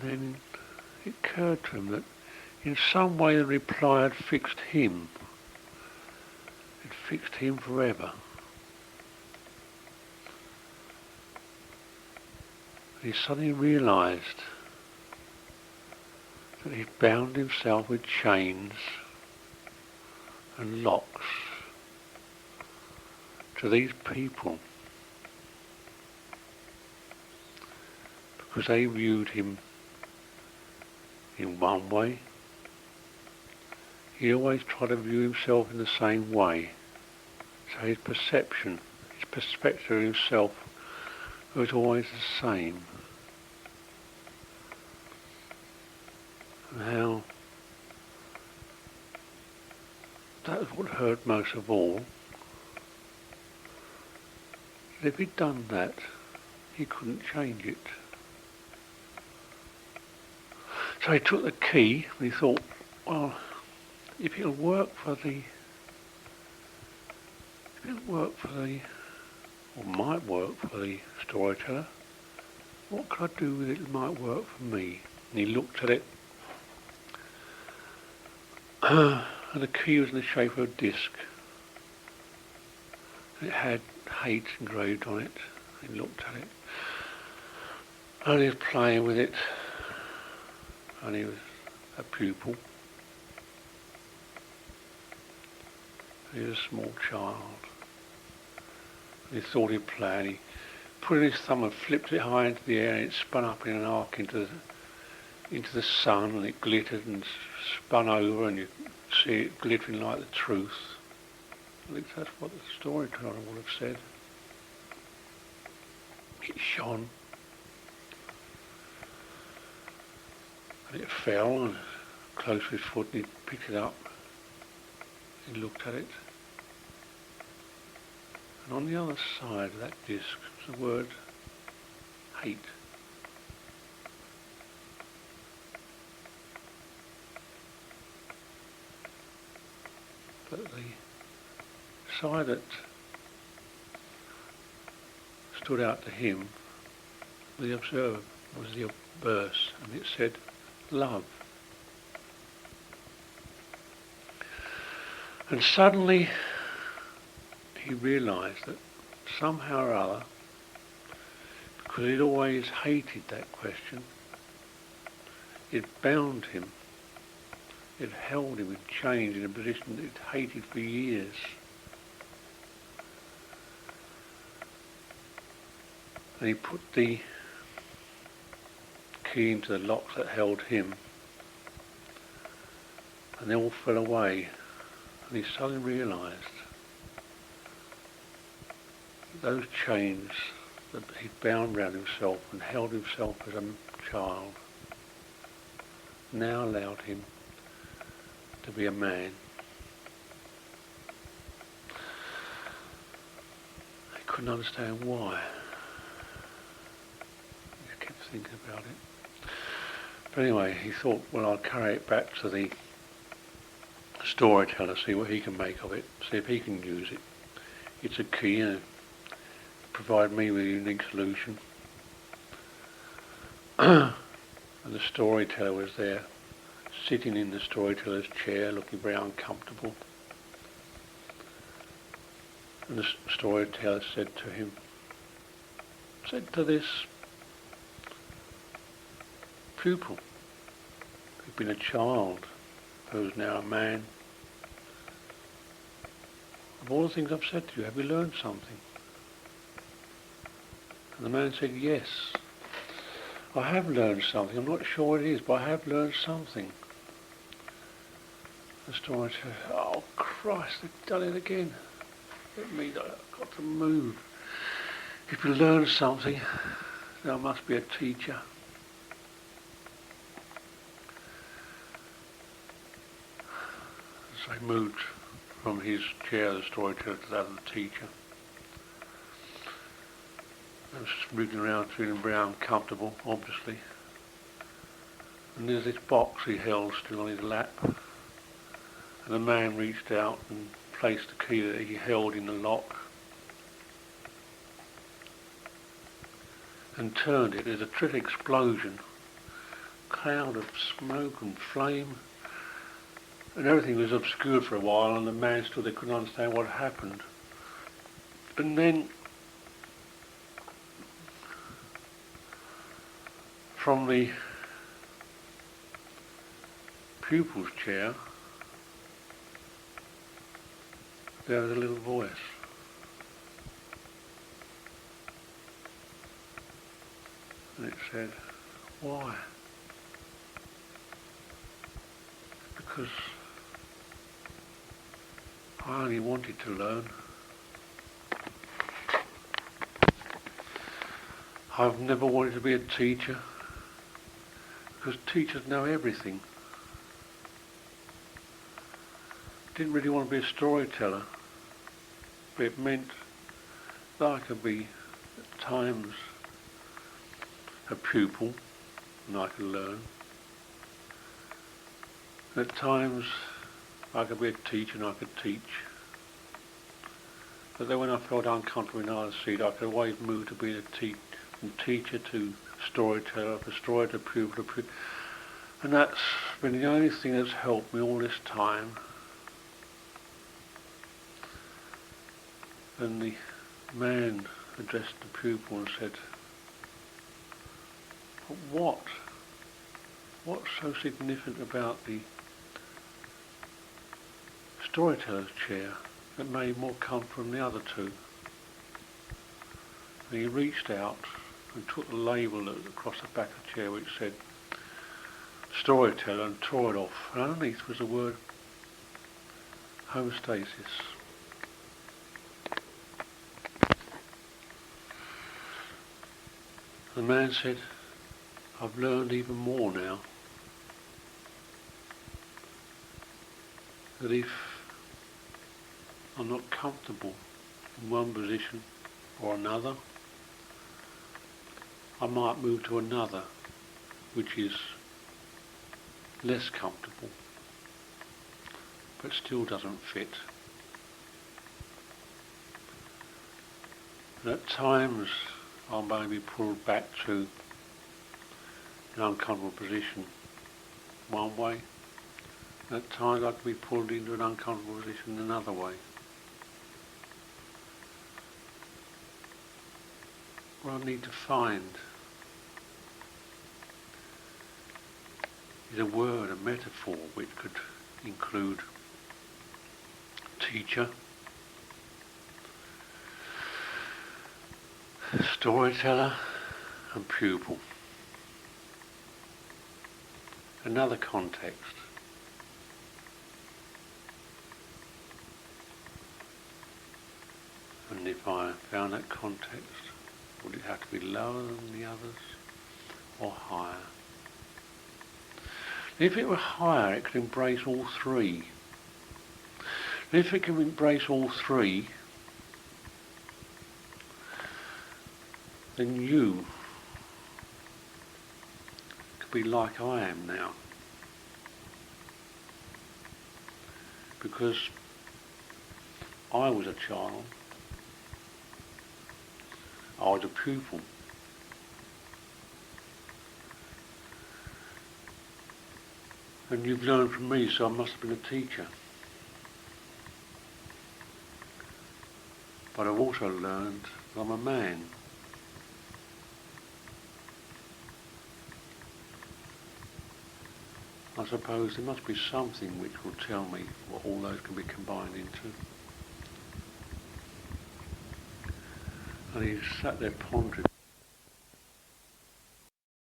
And then it occurred to him that in some way the reply had fixed him. It fixed him forever. He suddenly realised that he'd bound himself with chains and locks to these people because they viewed him in one way. He always tried to view himself in the same way. So his perception, his perspective of himself was always the same. And how that was what hurt most of all. If he'd done that, he couldn't change it. So he took the key and he thought, well, if it'll work for the, or might work for the storyteller, what could I do with it that might work for me? And he looked at it, and the key was in the shape of a disc. It had hate engraved on it. He looked at it, and he was playing with it, and he was a pupil. He was a small child. He thought he'd play, and he put in his thumb and flipped it high into the air, and it spun up in an arc into the sun, and it glittered and spun over, and you see it glittering like the truth. I think that's what the storyteller would have said. It shone, and it fell, and close to his foot, and he picked it up. He looked at it. And on the other side of that disc was the word hate. But the side that stood out to him, the observer, was the verse, and it said, love. And suddenly he realised that somehow or other, because he'd always hated that question, it bound him, it held him in chains in a position that he'd hated for years. And he put the key into the locks that held him, and they all fell away, and he suddenly realised those chains that he'd bound round himself and held himself as a child now allowed him to be a man. He couldn't understand why. He kept thinking about it. But anyway, he thought, well, I'll carry it back to the storyteller, see what he can make of it, see if he can use it. It's a key, and provide me with a unique solution. And the storyteller was there, sitting in the storyteller's chair, looking very uncomfortable. And the storyteller said to this pupil, who'd been a child, who's now a man, of all the things I've said to you, have you learned something? And the man said, yes, I have learned something. I'm not sure what it is, but I have learned something. The storyteller said, oh Christ, they've done it again. It means I've got to move. If you learn something, then I must be a teacher. So he moved from his chair, the storyteller, to that of the teacher. I was wriggling around, feeling very uncomfortable, obviously. And there's this box he held still on his lap. And the man reached out and placed the key that he held in the lock and turned it. There's a terrific explosion. cloud of smoke and flame, and everything was obscured for a while, and the man stood there, couldn't understand what had happened. And then from the pupil's chair there was a little voice. And it said, "Why?" "Because I only wanted to learn. I've never wanted to be a teacher, because teachers know everything. Didn't really want to be a storyteller, but it meant that I could be at times a pupil and I could learn. At times I could be a teacher and I could teach. But then when I felt uncomfortable in either seat, I could always move to being from teacher to storyteller, from story to pupil. And that's been the only thing that's helped me all this time. And the man addressed the pupil and said, "But what's so significant about the storyteller's chair that made more comfort than the other two?" And he reached out and took the label that was across the back of the chair, which said storyteller, and tore it off. And underneath was the word homeostasis. The man said, "I've learned even more now, that if I'm not comfortable in one position or another, I might move to another which is less comfortable but still doesn't fit. And at times I may be pulled back to an uncomfortable position one way, and at times I can be pulled into an uncomfortable position another way. What I need to find is a word, a metaphor, which could include teacher, storyteller and pupil. Another context. And if I found that context, would it have to be lower than the others or higher? If it were higher, it could embrace all three. If it can embrace all three, then you could be like I am now. Because I was a child, I was a pupil. And you've learned from me, so I must have been a teacher. But I've also learned that I'm a man. I suppose there must be something which will tell me what all those can be combined into. And he sat there pondering.